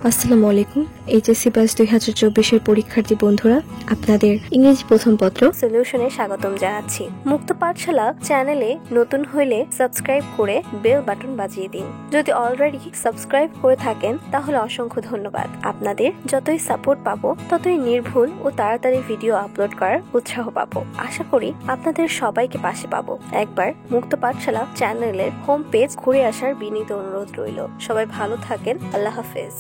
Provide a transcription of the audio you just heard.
আসসালামু আলাইকুম। HSC batch 2024 পরীক্ষার্থী বন্ধুরা, আপনাদের ইংরেজি প্রথম পত্র সলিউশনে স্বাগতম জানাচ্ছি। মুক্ত পাঠশালা চ্যানেলে নতুন হইলে সাবস্ক্রাইব করে বেল বাটন বাজিয়ে দিন। যদি অলরেডি সাবস্ক্রাইব করে থাকেন তাহলে অসংখ্য ধন্যবাদ। আপনাদের যতই সাপোর্ট পাবো ততই নির্ভুল ও তাড়াতাড়ি ভিডিও আপলোড করার উৎসাহ পাবো। আশা করি আপনাদের সবাইকে পাশে পাবো। একবার মুক্ত পাঠশালা চ্যানেলের হোম পেজ ঘুরে আসার বিনীত অনুরোধ রইল। সবাই ভালো থাকেন। আল্লাহ হাফেজ।